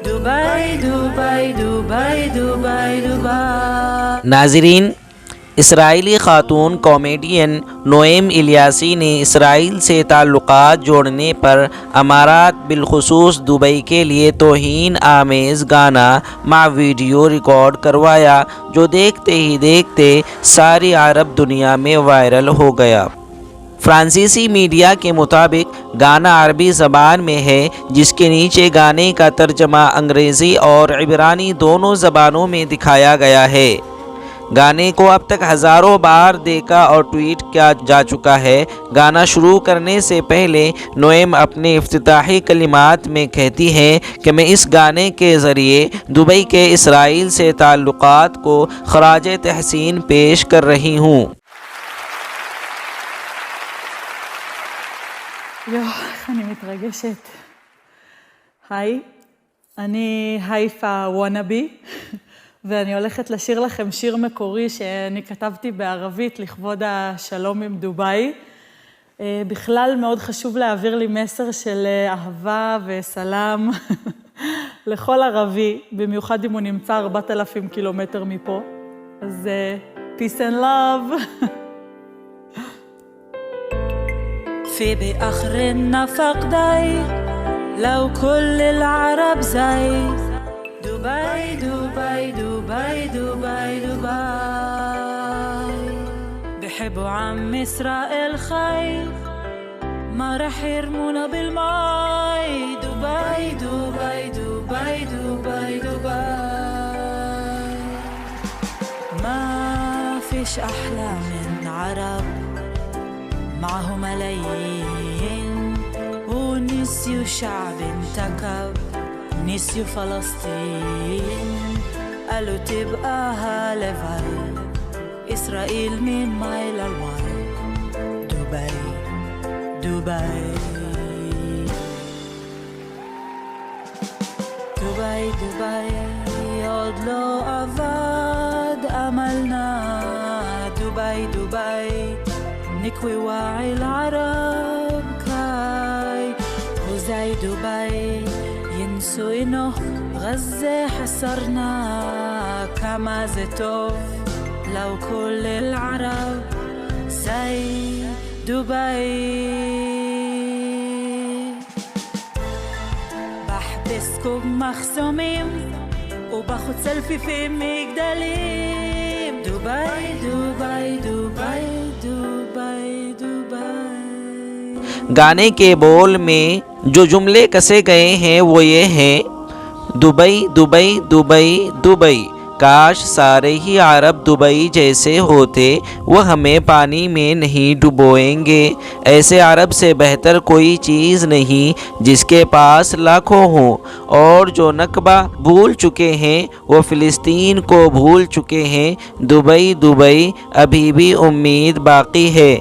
Dubai Dubai Dubai Dubai Dubai. ناظرین، اسرائیلی خاتون comedian نوئیم الیاسی نے اسرائیل سے تعلقات جوڑنے پر امارات بالخصوص دبئی کے لیے توہین آمیز گانا مع ویڈیو ریکارڈ کروایا، جو دیکھتے ہی دیکھتے ساری عرب دنیا میں وائرل ہو گیا۔ فرانسیسی میڈیا کے مطابق گانا عربی زبان میں ہے، جس کے نیچے گانے کا ترجمہ انگریزی اور عبرانی دونوں زبانوں میں دکھایا گیا ہے۔ گانے کو اب تک ہزاروں بار دیکھا اور ٹویٹ کیا جا چکا ہے۔ گانا شروع کرنے سے پہلے نوئیم اپنے افتتاحی کلمات میں کہتی ہیں کہ میں اس گانے کے ذریعے دبئی کے اسرائیل سے تعلقات کو خراج تحسین پیش کر رہی ہوں۔ איך אני מתרגשת. היי, אני הייפה וואנאבי, ואני הולכת לשיר לכם שיר מקורי שאני כתבתי בערבית לכבוד השלום עם דובאי. בכלל מאוד חשוב להעביר לי מסר של אהבה וסלام לכל ערבי, במיוחד אם הוא נמצא 4,000 קילומטר מפה. אז peace and love. في بآخر النفق داي لو كل العرب زي دبي دبي دبي دبي دبي بحبوا عم إسرائيل خير ما رح يرمونا بالماي دبي دبي دبي دبي دبي ما فيش أحلى من عرب معه ملايين ونسيوا شعب انتكب نسيوا فلسطين قالوا تبقى هالفاي إسرائيل من مايل الواي دبي دبي دبي دبي עוד לא עבד أملنا دبي دبي نكوي واعي العرب كاي وزي دبي ينسوا انه غزة حصرنا كما زي طوف لو كل العرب زي دبي بحبسكم مخصومين وباخد سيلفي في مجدلين دبي دبي دبي دبي دبي۔ گانے کے بول میں جو جملے کسے گئے ہیں وہ یہ ہیں: دبئی دبئی دبئی دبئی، کاش سارے ہی عرب دبئی جیسے ہوتے، وہ ہمیں پانی میں نہیں ڈبوئیں گے۔ ایسے عرب سے بہتر کوئی چیز نہیں جس کے پاس لاکھوں ہوں، اور جو نکبہ بھول چکے ہیں وہ فلسطین کو بھول چکے ہیں۔ دبئی دبئی ابھی بھی امید باقی ہے۔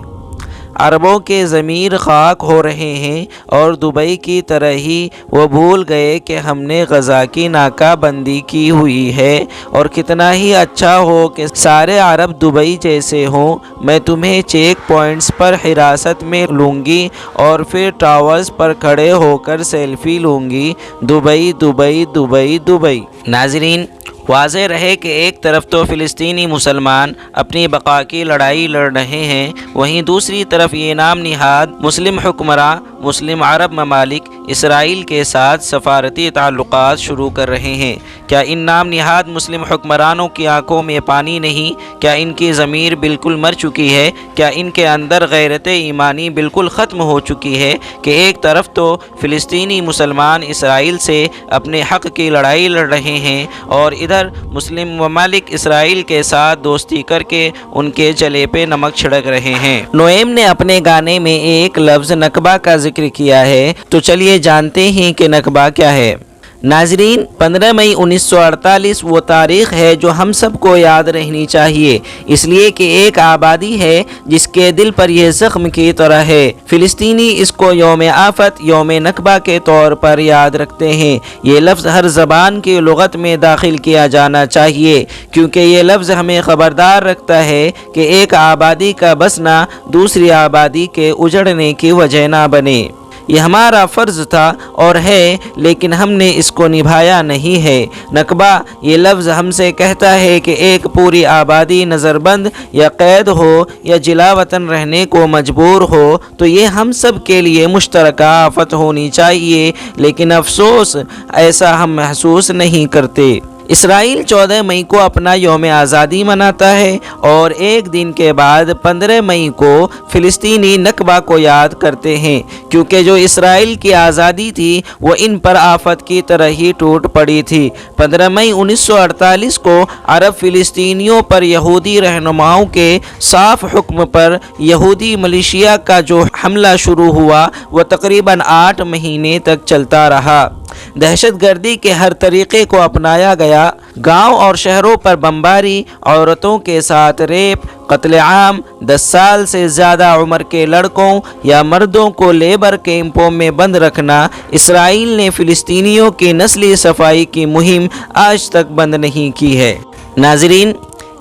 عربوں کے ضمیر خاک ہو رہے ہیں، اور دبئی کی طرح ہی وہ بھول گئے کہ ہم نے غزہ کی ناکہ بندی کی ہوئی ہے، اور کتنا ہی اچھا ہو کہ سارے عرب دبئی جیسے ہوں۔ میں تمہیں چیک پوائنٹس پر حراست میں لوں گی اور پھر ٹاورز پر کھڑے ہو کر سیلفی لوں گی۔ Dubai Dubai Dubai Dubai. ناظرین، واضح رہے کہ ایک طرف تو فلسطینی مسلمان اپنی بقا کی لڑائی لڑ رہے ہیں، وہیں دوسری طرف یہ نام نہاد مسلم حکمراں مسلم عرب ممالک اسرائیل کے ساتھ سفارتی تعلقات شروع کر رہے ہیں۔ کیا ان نام نہاد مسلم حکمرانوں کی آنکھوں میں پانی نہیں؟ کیا ان کی ضمیر بالکل مر چکی ہے؟ کیا ان کے اندر غیرت ایمانی بالکل ختم ہو چکی ہے کہ ایک طرف تو فلسطینی مسلمان اسرائیل سے اپنے حق کی لڑائی لڑ رہے ہیں، اور ادھر مسلم ممالک اسرائیل کے ساتھ دوستی کر کے ان کے جلے پہ نمک چھڑک رہے ہیں؟ نوئیم نے اپنے گانے میں ایک لفظ نکبہ کا ذکر کیا ہے، تو چلیے جانتے ہیں کہ نکبہ کیا ہے۔ ناظرین، 15 مئی 1948 وہ تاریخ ہے جو ہم سب کو یاد رہنی چاہیے، اس لیے کہ ایک آبادی ہے جس کے دل پر یہ زخم کی طرح ہے۔ فلسطینی اس کو یوم آفت، یوم نکبہ کے طور پر یاد رکھتے ہیں۔ یہ لفظ ہر زبان کی لغت میں داخل کیا جانا چاہیے، کیونکہ یہ لفظ ہمیں خبردار رکھتا ہے کہ ایک آبادی کا بسنا دوسری آبادی کے اجڑنے کی وجہ نہ بنے۔ یہ ہمارا فرض تھا اور ہے، لیکن ہم نے اس کو نبھایا نہیں ہے۔ نکبہ یہ لفظ ہم سے کہتا ہے کہ ایک پوری آبادی نظر بند یا قید ہو یا جلا وطن رہنے کو مجبور ہو تو یہ ہم سب کے لیے مشترکہ آفت ہونی چاہیے، لیکن افسوس ایسا ہم محسوس نہیں کرتے۔ اسرائیل 14 مئی کو اپنا یوم آزادی مناتا ہے اور ایک دن کے بعد 15 مئی کو فلسطینی نکبہ کو یاد کرتے ہیں، کیونکہ جو اسرائیل کی آزادی تھی وہ ان پر آفت کی طرح ہی ٹوٹ پڑی تھی۔ 15 مئی 1948 کو عرب فلسطینیوں پر یہودی رہنماؤں کے صاف حکم پر یہودی ملیشیا کا جو حملہ شروع ہوا وہ تقریباً 8 مہینے تک چلتا رہا۔ دہشت گردی کے ہر طریقے کو اپنایا گیا، گاؤں اور شہروں پر بمباری، عورتوں کے ساتھ ریپ، قتل عام، 10 سال سے زیادہ عمر کے لڑکوں یا مردوں کو لیبر کیمپوں میں بند رکھنا۔ اسرائیل نے فلسطینیوں کی نسلی صفائی کی مہم آج تک بند نہیں کی ہے۔ ناظرین،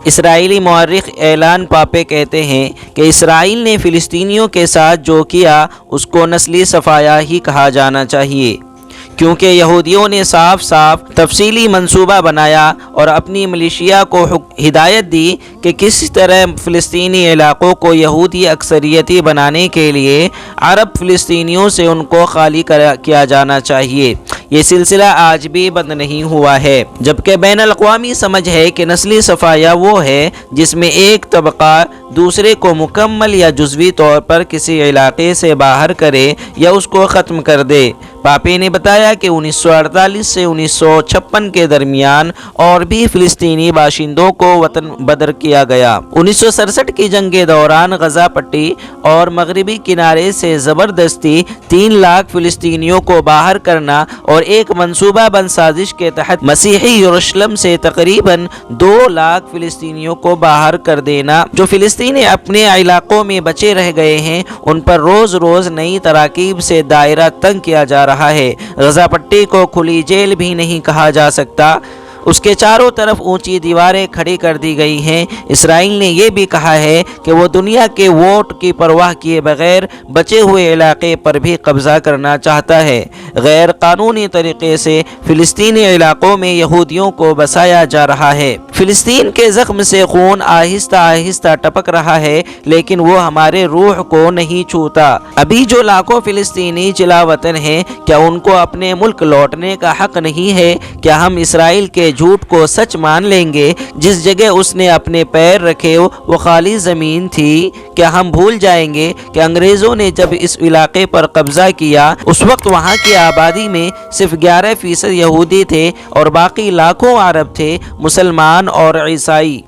اسرائیلی مورخ اعلان پاپے کہتے ہیں کہ اسرائیل نے فلسطینیوں کے ساتھ جو کیا اس کو نسلی صفایا ہی کہا جانا چاہیے، کیونکہ یہودیوں نے صاف تفصیلی منصوبہ بنایا اور اپنی ملیشیا کو ہدایت دی کہ کس طرح فلسطینی علاقوں کو یہودی اکثریتی بنانے کے لیے عرب فلسطینیوں سے ان کو خالی کیا جانا چاہیے۔ یہ سلسلہ آج بھی بند نہیں ہوا ہے، جبکہ بین الاقوامی سمجھ ہے کہ نسلی صفایا وہ ہے جس میں ایک طبقہ دوسرے کو مکمل یا جزوی طور پر کسی علاقے سے باہر کرے یا اس کو ختم کر دے۔ پاپے نے بتایا کہ 1948 سے 1956 کے درمیان اور بھی فلسطینی باشندوں کو وطن بدر کیا گیا۔ 1967 کی جنگ کے دوران غزہ پٹی اور مغربی کنارے سے زبردستی 3 لاکھ فلسطینیوں کو باہر کرنا اور ایک منصوبہ بند سازش کے تحت مسیحی یروشلم سے تقریباً 2 لاکھ فلسطینیوں کو باہر کر دینا۔ جو فلسطینی اپنے علاقوں میں بچے رہ گئے ہیں ان پر روز روز نئی تراکیب سے دائرہ تنگ کیا جا رہا ہے۔ غزہ پٹی کو کھلی جیل بھی نہیں کہا جا سکتا، اس کے چاروں طرف اونچی دیواریں کھڑی کر دی گئی ہیں۔ اسرائیل نے یہ بھی کہا ہے کہ وہ دنیا کے ووٹ کی پرواہ کیے بغیر بچے ہوئے علاقے پر بھی قبضہ کرنا چاہتا ہے۔ غیر قانونی طریقے سے فلسطینی علاقوں میں یہودیوں کو بسایا جا رہا ہے۔ فلسطین کے زخم سے خون آہستہ آہستہ ٹپک رہا ہے، لیکن وہ ہمارے روح کو نہیں چھوتا۔ ابھی جو لاکھوں فلسطینی جلا وطن ہیں، کیا ان کو اپنے ملک لوٹنے کا حق نہیں ہے؟ کیا ہم اسرائیل کے جھوٹ کو سچ مان لیں گے؟ جس جگہ اس نے اپنے پیر رکھے وہ خالی زمین تھی۔ کیا ہم بھول جائیں گے کہ انگریزوں نے جب اس علاقے پر قبضہ کیا اس وقت وہاں کی آبادی میں صرف 11% یہودی تھے اور باقی لاکھوں عرب تھے، مسلمان اور عیسائی۔